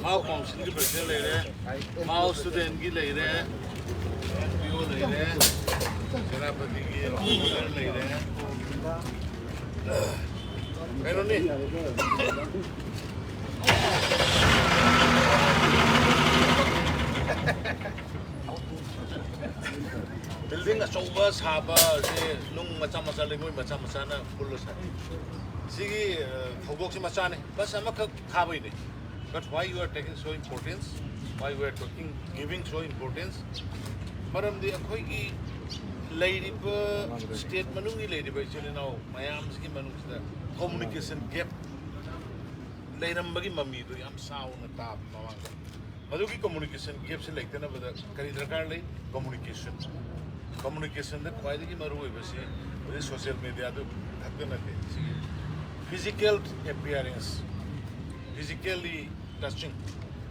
Mao Council की president ले रहे हैं, Mao student की ले रहे हैं, NPO ले रहे हैं, सेनापति की leader ले रहे हैं, ऐनों नहीं, building का चौबा साबा से नूंग मचा लेंगे मचा ना पुलिस है, सिगी थोबोक से मचा नहीं, बस हम का खाबी नहीं. But why you are taking so importance? Why we are giving so importance? Madam, the Akoigi lady state manungi lady by Chilino, my arms in Manus, communication gap. Later, Magi Mami, I'm sound at top. Maduki communication gaps like the Karidrakali communication. Communication that why the Maru with social media to physical appearance, physically. Touching.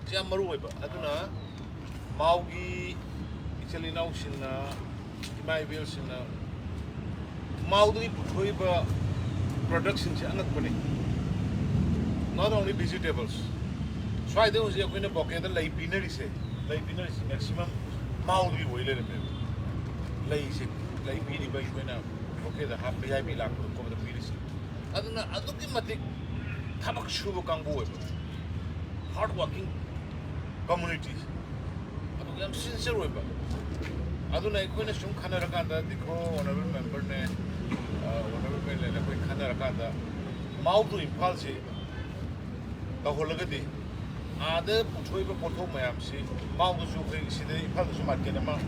Siya maruway ba? Ato na, Maugi, Ichalinaw sina, Imaibil sina, Maugi putoy ba production siya anak pa ni. Not only vegetables. So I don't see a queen of pocket, lay pinari say. Lay pinari maximum Maugi will let him. Lay pini by when okay, the happy IP lack of the PDC. Ato na, aduki matik, tabak shubo kanggo. Hardworking communities. I am sincere with them. I don't know if you can Kanada, the honorable member, honorable Kanada, Mao to Imphal, the Hologadi, other Putoiba Poto Mayamsi, Mao to see the Imphal market amount,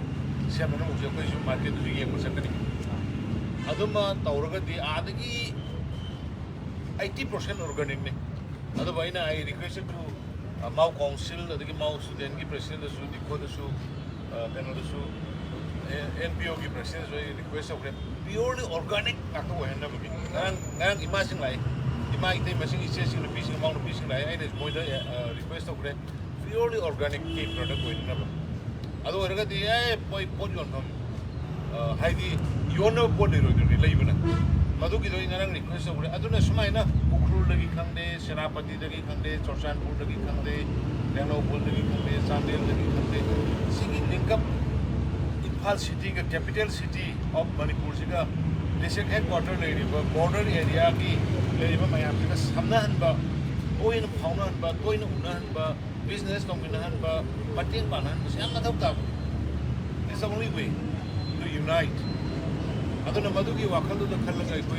Semino, the market to the game was happening. Aduma, Tauragadi, Adagi 80% organic. Otherwise, I requested to Mao Council, the Mao student president, the Kodasu, NPO president, request of purely organic. And imagine like, the might machine is chasing the piece amount of piece like I just point request of purely organic cake product with number. Otherwise, the boy put you on Heidi, you know what they relay. Maduki doing a request of Aduna Sumaina. Lagi khande, Senapati lagi khande, Chorsanpur lagi khande, Ranopur lagi khande, Sandel lagi khande. Singing link up Imphal city, the capital city of Manipur, district headquarters lady, border area ki lady ba mayam ka samnahan ba, oin phaunahan ba, toin unahan ba, business combinahan ba, mating panan, siya mathaw tap. It's the only way to unite. Aduna maduki wakal to the khalagay ko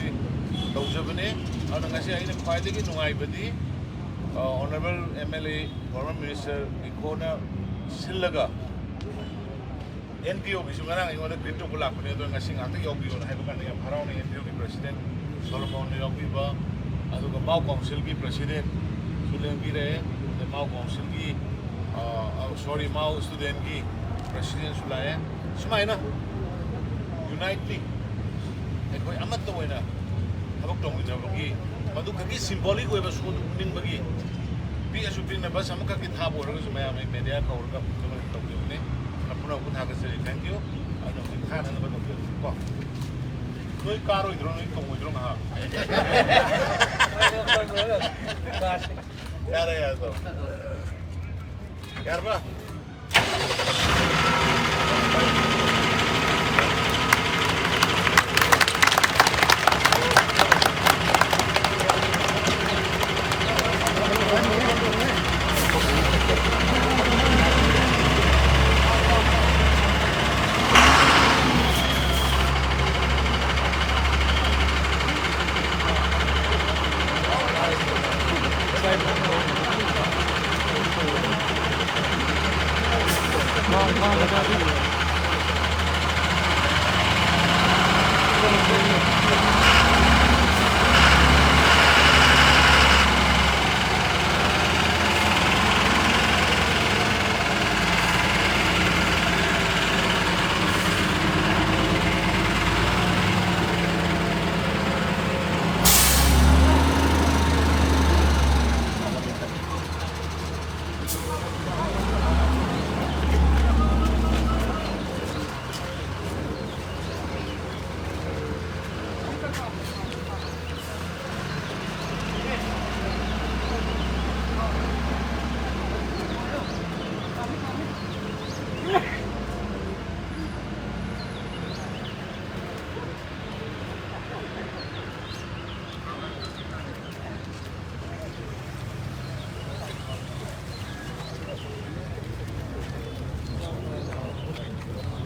Dawjabane, and I say in a quietly Nuaibadi, Honorable MLA, former Minister, Ikona Silaga, NPO, Visumana, you want to get to Bulapane, and I sing after Yogi on Havana, Paroni, NPO President, Solomon Yogiba, Aduka Mao Council President, Sulemire, the Mao Council, Mao Student President Sulaya, Sumaina, Unite. I'm not the winner. Madukaki symbolic way was winning bagi. Be a supreme number, some kaki tabo, Rosamaya, Media, Kaurka, Apuna would have a say thank you. I don't think I have another no car with running from Wudruma. Yarba. ꯐꯥꯡꯗ